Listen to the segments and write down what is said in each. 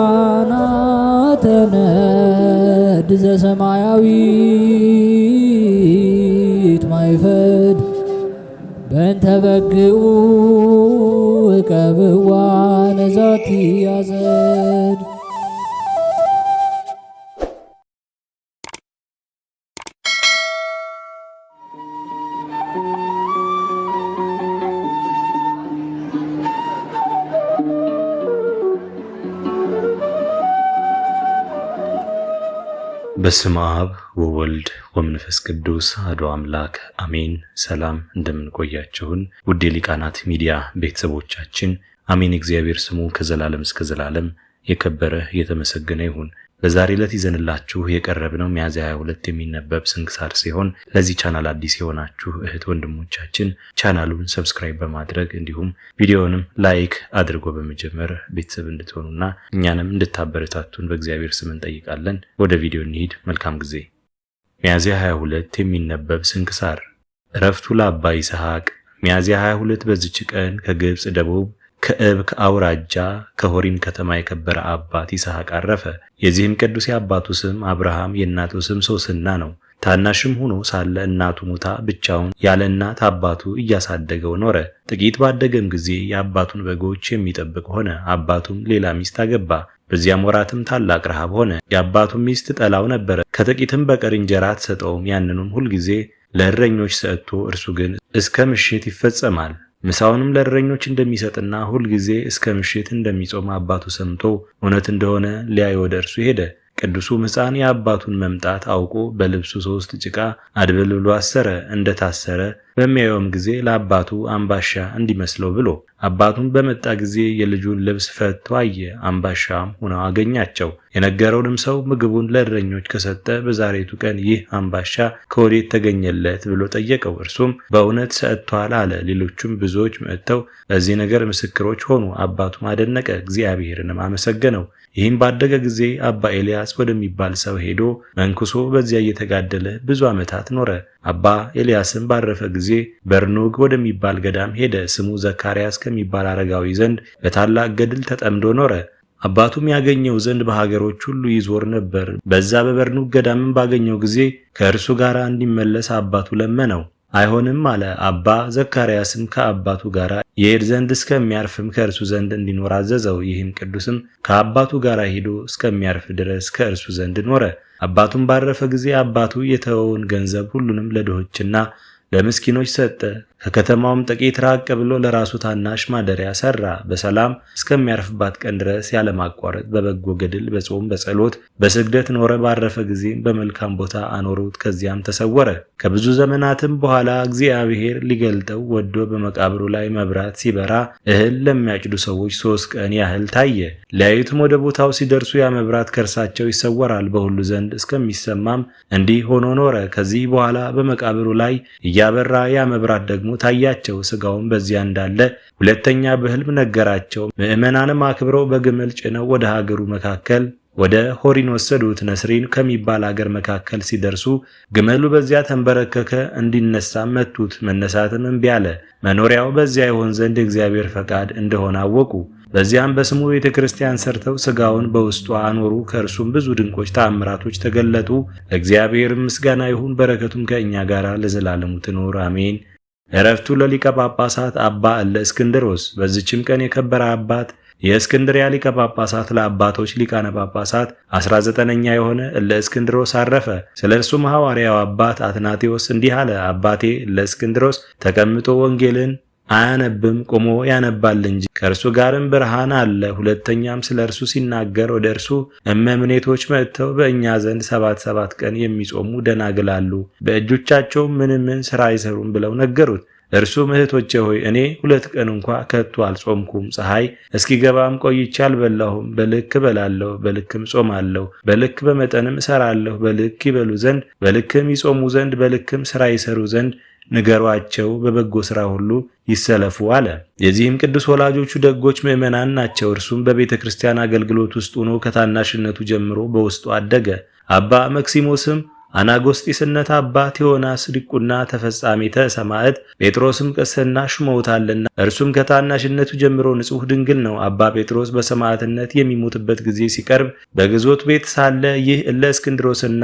ሊቃናተ ነድ ዘሰማያዊት ማይፈድ በእንተ በግዑ እቀብዋ ነዛቲ ያዘድ። በስመ አብ ወወልድ ወመንፈስ ቅዱስ አሐዱ አምላክ አሜን። ሰላም እንደምንቆያችሁን ውድ የሊቃናት ሚዲያ ቤተሰቦቻችን፣ አሜን። እግዚአብሔር ስሙ ከዘላለም እስከ ዘላለም የከበረ የተመሰገነ ይሁን። በዛሬ ዕለት ይዘንላችሁ የቀረብነው ሚያዝያ 22 የሚነበብ ስንክሳር ሲሆን ለዚህ ቻናል አዲስ የሆናችሁ እህት ወንድሞቻችን ቻናሉን ሰብስክራይብ በማድረግ እንዲሁም ቪዲዮውንም ላይክ አድርጎ በመጀመር ቤተሰብ እንድትሆኑና እኛንም እንድታበረታቱን በእግዚአብሔር ስም እንጠይቃለን። ወደ ቪዲዮ እንሂድ። መልካም ጊዜ። ሚያዝያ 22 የሚነበብ ስንክሳር። ዕረፍቱ ለአባ ይስሐቅ። ሚያዝያ 22 በዚች ቀን ከግብጽ ደቡብ ከእብክ አውራጃ ከሆሪን ከተማ የከበረ አባት ይስሐቅ አረፈ። የዚህም ቅዱስ የአባቱ ስም አብርሃም የእናቱ ስም ሶስና ነው። ታናሽም ሆኖ ሳለ እናቱ ሙታ ብቻውን ያለ እናት አባቱ እያሳደገው ኖረ። ጥቂት ባደገም ጊዜ የአባቱን በጎች የሚጠብቅ ሆነ። አባቱም ሌላ ሚስት አገባ። በዚያም ወራትም ታላቅ ረሃብ ሆነ። የአባቱም ሚስት ጠላው ነበረ። ከጥቂትም በቀር እንጀራ አትሰጠውም። ያንኑም ሁልጊዜ ለእረኞች ሰጥቶ እርሱ ግን እስከ ምሽት ይፈጸማል። ምሳውንም ለእረኞች እንደሚሰጥና ሁልጊዜ እስከ ምሽት እንደሚጾም አባቱ ሰምቶ እውነት እንደሆነ ሊያይ ወደ እርሱ ሄደ። ቅዱሱም ሕፃን የአባቱን መምጣት አውቆ በልብሱ 3 ጭቃ አድበልብሎ አሰረ። እንደታሰረ በሚያየውም ጊዜ ለአባቱ አምባሻ እንዲመስለው ብሎ አባቱን በመጣ ጊዜ የልጁን ልብስ ፈቶ አየ። አምባሻም ሆነው አገኛቸው። የነገረውንም ሰው ምግቡን ለእረኞች ከሰጠ በዛሬቱ ቀን ይህ አምባሻ ከወዴት ተገኘለት ብሎ ጠየቀው። እርሱም በእውነት ሰጥቷል አለ። ሌሎቹም ብዙዎች መጥተው በዚህ ነገር ምስክሮች ሆኑ። አባቱም አደነቀ፣ እግዚአብሔርንም አመሰገነው። ይህም ባደገ ጊዜ አባ ኤልያስ ወደሚባል ሰው ሄዶ መንኩሶ በዚያ እየተጋደለ ብዙ ዓመታት ኖረ። አባ ኤልያስም ባረፈ ጊዜ በርኑግ ወደሚባል ገዳም ሄደ። ስሙ ዘካርያስ ከሚባል አረጋዊ ዘንድ በታላቅ ገድል ተጠምዶ ኖረ። አባቱም ያገኘው ዘንድ በሀገሮች ሁሉ ይዞር ነበር። በዛ በበርኑግ ገዳምም ባገኘው ጊዜ ከእርሱ ጋር እንዲመለስ አባቱ ለመነው። አይሆንም አለ። አባ ዘካርያስም ከአባቱ ጋር የሄድ ዘንድ እስከሚያርፍም ከእርሱ ዘንድ እንዲኖር አዘዘው። ይህም ቅዱስም ከአባቱ ጋር ሄዶ እስከሚያርፍ ድረስ ከእርሱ ዘንድ ኖረ። አባቱም ባረፈ ጊዜ አባቱ የተወውን ገንዘብ ሁሉንም ለድሆችና ለምስኪኖች ሰጠ። ከከተማውም ጥቂት ራቅ ብሎ ለራሱ ታናሽ ማደሪያ ሰራ። በሰላም እስከሚያርፍባት ቀን ድረስ ያለማቋረጥ በበጎ ገድል በጾም በጸሎት በስግደት ኖረ። ባረፈ ጊዜም በመልካም ቦታ አኖሩት። ከዚያም ተሰወረ። ከብዙ ዘመናትም በኋላ እግዚአብሔር ሊገልጠው ወዶ በመቃብሩ ላይ መብራት ሲበራ እህል ለሚያጭዱ ሰዎች 3 ቀን ያህል ታየ። ሊያዩትም ወደ ቦታው ሲደርሱ ያ መብራት ከእርሳቸው ይሰወራል። በሁሉ ዘንድ እስከሚሰማም እንዲህ ሆኖ ኖረ። ከዚህ በኋላ በመቃብሩ ላይ እያበራ ያ መብራት ደግሞ ታያቸው። ስጋውን በዚያ እንዳለ ሁለተኛ በሕልም ነገራቸው። ምዕመናንም አክብረው በግመል ጭነው ወደ ሀገሩ መካከል ወደ ሆሪን ወሰዱት። ነስሪን ከሚባል አገር መካከል ሲደርሱ ግመሉ በዚያ ተንበረከከ። እንዲነሳም መቱት። መነሳትም እምቢ አለ። መኖሪያው በዚያ ይሆን ዘንድ እግዚአብሔር ፈቃድ እንደሆነ አወቁ። በዚያም በስሙ ቤተ ክርስቲያን ሰርተው ስጋውን በውስጡ አኖሩ። ከእርሱም ብዙ ድንቆች ተአምራቶች ተገለጡ። ለእግዚአብሔር ምስጋና ይሁን፣ በረከቱም ከእኛ ጋር ለዘላለሙ ትኖር አሜን። ዕረፍቱ ለሊቀ ጳጳሳት አባ እለእስክንድሮስ። በዚችም ቀን የከበረ አባት የእስክንድርያ ሊቀ ጳጳሳት ለአባቶች ሊቃነ ጳጳሳት 19ኛ የሆነ እለእስክንድሮስ አረፈ። ስለ እርሱም ሐዋርያው አባት አትናቴዎስ እንዲህ አለ። አባቴ እለእስክንድሮስ ተቀምጦ ወንጌልን አያነብም፣ ቆሞ ያነባል እንጂ ከእርሱ ጋርም ብርሃን አለ። ሁለተኛም ስለ እርሱ ሲናገር ወደ እርሱ እመምኔቶች መጥተው በእኛ ዘንድ 7 ቀን የሚጾሙ ደናግል አሉ፣ በእጆቻቸው ምንም ሥራ አይሰሩም ብለው ነገሩት። እርሱም እህቶቼ ሆይ እኔ 2 ቀን እንኳ ከቶ አልጾምኩም፣ ፀሐይ እስኪገባም ቆይቼ አልበላሁም። በልክ እበላለሁ፣ በልክም ጾማለሁ፣ በልክ በመጠንም እሰራለሁ። በልክ ይበሉ ዘንድ በልክም ይጾሙ ዘንድ በልክም ሥራ ይሰሩ ዘንድ ንገሯቸው፣ በበጎ ሥራ ሁሉ ይሰለፉ አለ። የዚህም ቅዱስ ወላጆቹ ደጎች ምዕመናን ናቸው። እርሱም በቤተ ክርስቲያን አገልግሎት ውስጥ ሆኖ ከታናሽነቱ ጀምሮ በውስጡ አደገ። አባ መክሲሞስም አናጎስጢስነት አባ ቴዎናስ ዲቁና ተፈጻሜተ ሰማዕት፣ ጴጥሮስም ቅስና ሹመውታልና እርሱም ከታናሽነቱ ጀምሮ ንጹሕ ድንግል ነው። አባ ጴጥሮስ በሰማዕትነት የሚሞትበት ጊዜ ሲቀርብ በግዞት ቤት ሳለ ይህ እለ እስክንድሮስና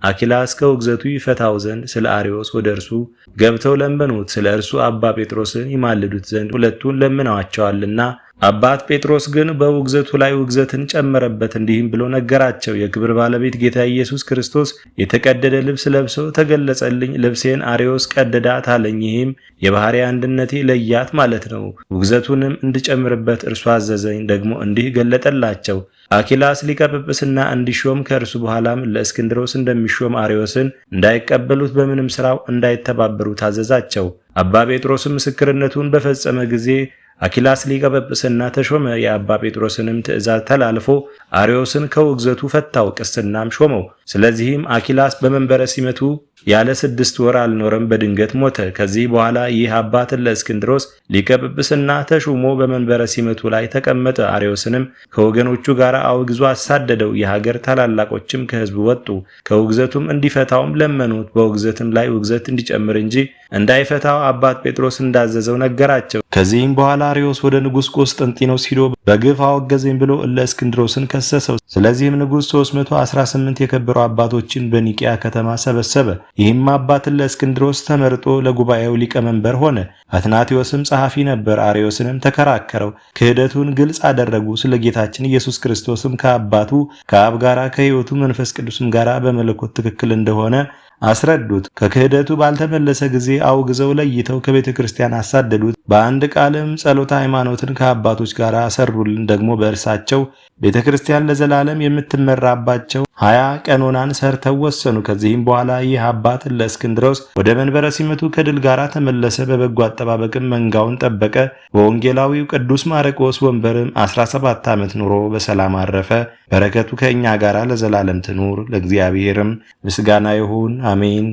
አኪላስ ከውግዘቱ ይፈታው ዘንድ ስለ አርዮስ ወደ እርሱ ገብተው ለመኑት። ስለ እርሱ አባ ጴጥሮስን ይማልዱት ዘንድ ሁለቱን ለምነዋቸዋልና። አባት ጴጥሮስ ግን በውግዘቱ ላይ ውግዘትን ጨመረበት፣ እንዲህም ብሎ ነገራቸው። የክብር ባለቤት ጌታ ኢየሱስ ክርስቶስ የተቀደደ ልብስ ለብሶ ተገለጸልኝ። ልብሴን አርዮስ ቀደዳት አለኝ። ይህም የባሕርይ አንድነቴ ለያት ማለት ነው። ውግዘቱንም እንድጨምርበት እርሱ አዘዘኝ። ደግሞ እንዲህ ገለጠላቸው። አኪላስ ሊቀ ጵጵስና እንዲሾም ከእርሱ በኋላም ለእስክንድሮስ እንደሚሾም አርዮስን እንዳይቀበሉት በምንም ሥራው እንዳይተባበሩ ታዘዛቸው። አባ ጴጥሮስም ምስክርነቱን በፈጸመ ጊዜ አኪላስ ሊቀ ጵጵስና ተሾመ። የአባ ጴጥሮስንም ትእዛዝ ተላልፎ አርዮስን ከውግዘቱ ፈታው፣ ቅስናም ሾመው። ስለዚህም አኪላስ በመንበረ ሲመቱ ያለ 6 ወር አልኖረም፣ በድንገት ሞተ። ከዚህ በኋላ ይህ አባት ለእስክንድሮስ ሊቀ ጵጵስና ተሹሞ በመንበረ ሲመቱ ላይ ተቀመጠ። አርዮስንም ከወገኖቹ ጋር አውግዞ አሳደደው። የሀገር ታላላቆችም ከሕዝቡ ወጡ፣ ከውግዘቱም እንዲፈታውም ለመኑት። በውግዘትም ላይ ውግዘት እንዲጨምር እንጂ እንዳይፈታው አባት ጴጥሮስ እንዳዘዘው ነገራቸው። ከዚህም በኋላ አርዮስ ወደ ንጉሥ ቆስጠንጢኖስ ሂዶ በግፍ አወገዘኝ ብሎ ለእስክንድሮስን ከሰሰው። ስለዚህም ንጉሥ 318 የከበሩ አባቶችን በኒቂያ ከተማ ሰበሰበ። ይህም አባት ለእስክንድሮስ ተመርጦ ለጉባኤው ሊቀመንበር ሆነ። አትናቴዎስም ጸሐፊ ነበር። አርዮስንም ተከራከረው፣ ክህደቱን ግልጽ አደረጉ። ስለ ጌታችን ኢየሱስ ክርስቶስም ከአባቱ ከአብ ጋራ ከሕይወቱ መንፈስ ቅዱስም ጋራ በመለኮት ትክክል እንደሆነ አስረዱት። ከክህደቱ ባልተመለሰ ጊዜ አውግዘው ለይተው ከቤተ ክርስቲያን አሳደዱት። በአንድ ቃልም ጸሎተ ሃይማኖትን ከአባቶች ጋር አሰሩልን። ደግሞ በእርሳቸው ቤተ ክርስቲያን ለዘላለም የምትመራባቸው 20 ቀኖናን ሰርተው ወሰኑ። ከዚህም በኋላ ይህ አባት ለእስክንድሮስ ወደ መንበረ ሲመቱ ከድል ጋር ተመለሰ። በበጎ አጠባበቅም መንጋውን ጠበቀ። በወንጌላዊው ቅዱስ ማርቆስ ወንበርም 17 ዓመት ኑሮ በሰላም አረፈ። በረከቱ ከእኛ ጋር ለዘላለም ትኑር። ለእግዚአብሔርም ምስጋና ይሁን፣ አሜን።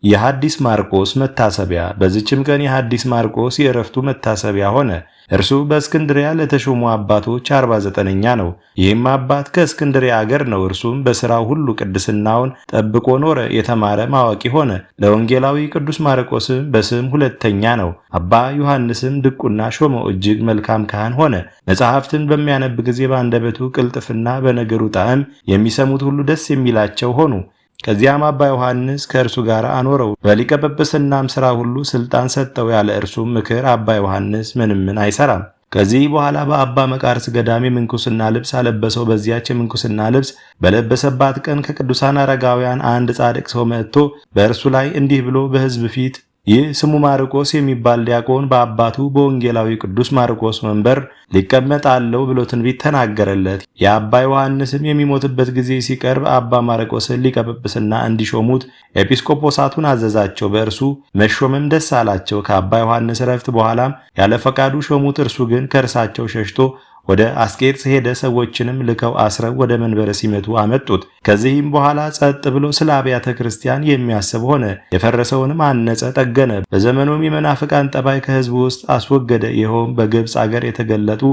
የሐዲስ ማርቆስ መታሰቢያ። በዚችም ቀን የሐዲስ ማርቆስ የዕረፍቱ መታሰቢያ ሆነ። እርሱ በእስክንድሪያ ለተሾሙ አባቶች 49ኛ ነው። ይህም አባት ከእስክንድሪያ አገር ነው። እርሱም በሥራው ሁሉ ቅድስናውን ጠብቆ ኖረ። የተማረ ማዋቂ ሆነ። ለወንጌላዊ ቅዱስ ማርቆስም በስም 2ኛ ነው። አባ ዮሐንስም ድቁና ሾመው። እጅግ መልካም ካህን ሆነ። መጽሐፍትን በሚያነብ ጊዜ በአንደበቱ ቅልጥፍና፣ በነገሩ ጣዕም የሚሰሙት ሁሉ ደስ የሚላቸው ሆኑ። ከዚያም አባ ዮሐንስ ከእርሱ ጋር አኖረው። በሊቀ ጵጵስናም ሥራ ሁሉ ሥልጣን ሰጠው። ያለ እርሱም ምክር አባ ዮሐንስ ምንም አይሰራም። ከዚህ በኋላ በአባ መቃርስ ገዳም የምንኩስና ልብስ አለበሰው። በዚያች የምንኩስና ልብስ በለበሰባት ቀን ከቅዱሳን አረጋውያን አንድ ጻድቅ ሰው መጥቶ በእርሱ ላይ እንዲህ ብሎ በሕዝብ ፊት ይህ ስሙ ማርቆስ የሚባል ዲያቆን በአባቱ በወንጌላዊ ቅዱስ ማርቆስ መንበር ሊቀመጥ አለው ብሎ ትንቢት ተናገረለት። የአባ ዮሐንስም የሚሞትበት ጊዜ ሲቀርብ አባ ማርቆስን ሊቀ ጵጵስና እንዲሾሙት ኤጲስቆጶሳቱን አዘዛቸው። በእርሱ መሾምም ደስ አላቸው። ከአባ ዮሐንስ ዕረፍት በኋላም ያለ ፈቃዱ ሾሙት። እርሱ ግን ከእርሳቸው ሸሽቶ ወደ አስቄጥስ ሄደ። ሰዎችንም ልከው አስረው ወደ መንበረ ሲመቱ አመጡት። ከዚህም በኋላ ጸጥ ብሎ ስለ አብያተ ክርስቲያን የሚያስብ ሆነ። የፈረሰውንም አነጸ፣ ጠገነ። በዘመኑም የመናፍቃን ጠባይ ከሕዝቡ ውስጥ አስወገደ። ይኸውም በግብፅ አገር የተገለጡ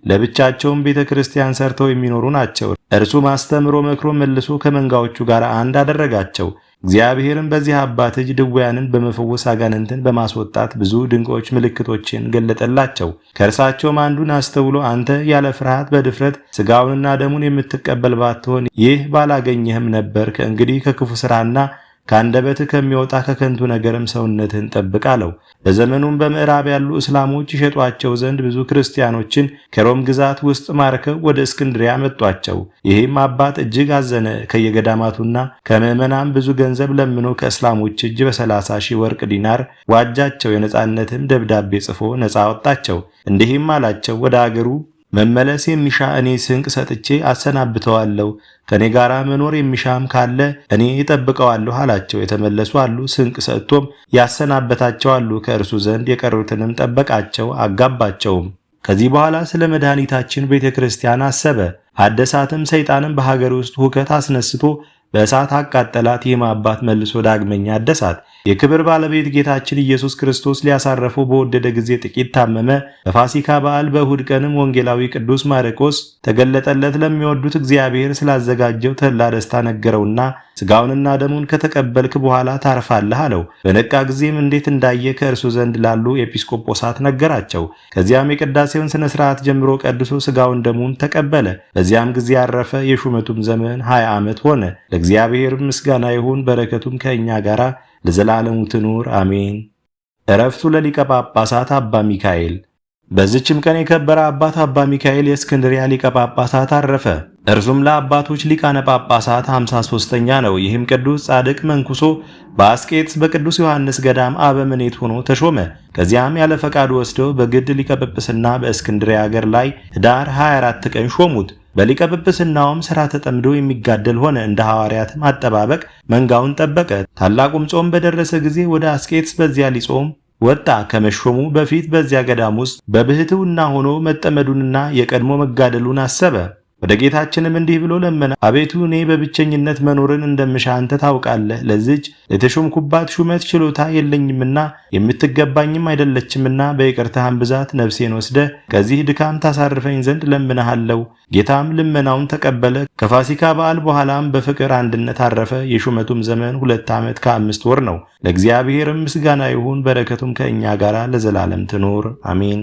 ለብቻቸውም ቤተ ክርስቲያን ሰርተው የሚኖሩ ናቸው። እርሱም አስተምሮ መክሮ መልሶ ከመንጋዎቹ ጋር አንድ አደረጋቸው። እግዚአብሔርም በዚህ አባት እጅ ድውያንን በመፈወስ አጋንንትን በማስወጣት ብዙ ድንቆች ምልክቶችን ገለጠላቸው። ከእርሳቸውም አንዱን አስተውሎ አንተ ያለ ፍርሃት በድፍረት ሥጋውንና ደሙን የምትቀበል ባትሆን ይህ ባላገኘህም ነበር። ከእንግዲህ ከክፉ ሥራና ከአንደበትህ ከሚወጣ ከከንቱ ነገርም ሰውነትህን ጠብቅ አለው። በዘመኑም በምዕራብ ያሉ እስላሞች ይሸጧቸው ዘንድ ብዙ ክርስቲያኖችን ከሮም ግዛት ውስጥ ማርከው ወደ እስክንድሪያ መጧቸው። ይህም አባት እጅግ አዘነ። ከየገዳማቱና ከምዕመናም ብዙ ገንዘብ ለምኖ ከእስላሞች እጅ በ30,000 ወርቅ ዲናር ዋጃቸው። የነጻነትም ደብዳቤ ጽፎ ነጻ አወጣቸው። እንዲህም አላቸው፣ ወደ አገሩ መመለስ የሚሻ እኔ ስንቅ ሰጥቼ አሰናብተዋለሁ። ከኔ ጋር መኖር የሚሻም ካለ እኔ እጠብቀዋለሁ አላቸው። የተመለሱ አሉ፣ ስንቅ ሰጥቶም ያሰናበታቸው አሉ። ከእርሱ ዘንድ የቀሩትንም ጠበቃቸው፣ አጋባቸውም። ከዚህ በኋላ ስለ መድኃኒታችን ቤተ ክርስቲያን አሰበ፣ አደሳትም። ሰይጣንም በሀገር ውስጥ ሁከት አስነስቶ በእሳት አቃጠላት። ይህም አባት መልሶ ዳግመኛ አደሳት። የክብር ባለቤት ጌታችን ኢየሱስ ክርስቶስ ሊያሳረፈው በወደደ ጊዜ ጥቂት ታመመ። በፋሲካ በዓል በእሁድ ቀንም ወንጌላዊ ቅዱስ ማርቆስ ተገለጠለት። ለሚወዱት እግዚአብሔር ስላዘጋጀው ተድላ ደስታ ነገረውና ሥጋውንና ደሙን ከተቀበልክ በኋላ ታርፋለህ አለው። በነቃ ጊዜም እንዴት እንዳየ ከእርሱ ዘንድ ላሉ ኤጲስቆጶሳት ነገራቸው። ከዚያም የቅዳሴውን ሥነ ሥርዓት ጀምሮ ቀድሶ ሥጋውን ደሙን ተቀበለ። በዚያም ጊዜ ያረፈ። የሹመቱም ዘመን 20 ዓመት ሆነ። ለእግዚአብሔር ምስጋና ይሁን፣ በረከቱም ከእኛ ጋር ለዘላለሙ ትኑር አሜን። ዕረፍቱ ለሊቀ ጳጳሳት አባ ሚካኤል። በዚችም ቀን የከበረ አባት አባ ሚካኤል የእስክንድርያ ሊቀ ጳጳሳት አረፈ። እርሱም ለአባቶች ሊቃነ ጳጳሳት 53ኛ ነው። ይህም ቅዱስ ጻድቅ መንኩሶ በአስቄጥስ በቅዱስ ዮሐንስ ገዳም አበምኔት ሆኖ ተሾመ። ከዚያም ያለ ፈቃዱ ወስደው በግድ ሊቀ ጵጵስና በእስክንድርያ ሀገር ላይ ኅዳር 24 ቀን ሾሙት። በሊቀ ጵጵስናውም ሥራ ተጠምዶ የሚጋደል ሆነ። እንደ ሐዋርያትም አጠባበቅ መንጋውን ጠበቀ። ታላቁም ጾም በደረሰ ጊዜ ወደ አስቄጥስ በዚያ ሊጾም ወጣ። ከመሾሙ በፊት በዚያ ገዳም ውስጥ በብሕትውና ሆኖ መጠመዱንና የቀድሞ መጋደሉን አሰበ። ወደ ጌታችንም እንዲህ ብሎ ለመነ። አቤቱ እኔ በብቸኝነት መኖርን እንደምሻ አንተ ታውቃለህ። ለዚች የተሾምኩባት ሹመት ችሎታ የለኝምና የምትገባኝም አይደለችምና በይቅርታህም ብዛት ነፍሴን ወስደ ከዚህ ድካም ታሳርፈኝ ዘንድ ለምንሃለሁ። ጌታም ልመናውን ተቀበለ። ከፋሲካ በዓል በኋላም በፍቅር አንድነት አረፈ። የሹመቱም ዘመን 2 ዓመት ከ5 ወር ነው። ለእግዚአብሔርም ምስጋና ይሁን፣ በረከቱም ከእኛ ጋር ለዘላለም ትኑር አሜን።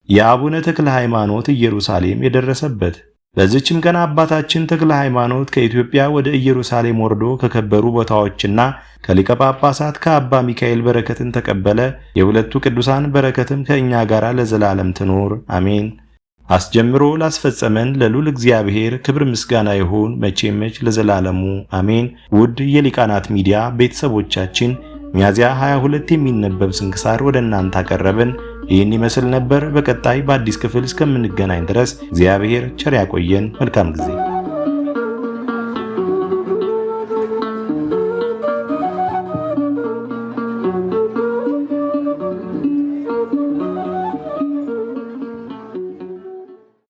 የአቡነ ተክለ ሃይማኖት ኢየሩሳሌም የደረሰበት። በዚችም ቀን አባታችን ተክለ ሃይማኖት ከኢትዮጵያ ወደ ኢየሩሳሌም ወርዶ ከከበሩ ቦታዎችና ከሊቀ ጳጳሳት ከአባ ሚካኤል በረከትን ተቀበለ። የሁለቱ ቅዱሳን በረከትም ከእኛ ጋር ለዘላለም ትኑር አሜን። አስጀምሮ ላስፈጸመን ለልዑል እግዚአብሔር ክብር ምስጋና ይሁን መቼም ለዘላለሙ አሜን። ውድ የሊቃናት ሚዲያ ቤተሰቦቻችን ሚያዝያ 22 የሚነበብ ስንክሳር ወደ እናንተ አቀረብን። ይህን ይመስል ነበር። በቀጣይ በአዲስ ክፍል እስከምንገናኝ ድረስ እግዚአብሔር ቸር ያቆየን። መልካም ጊዜ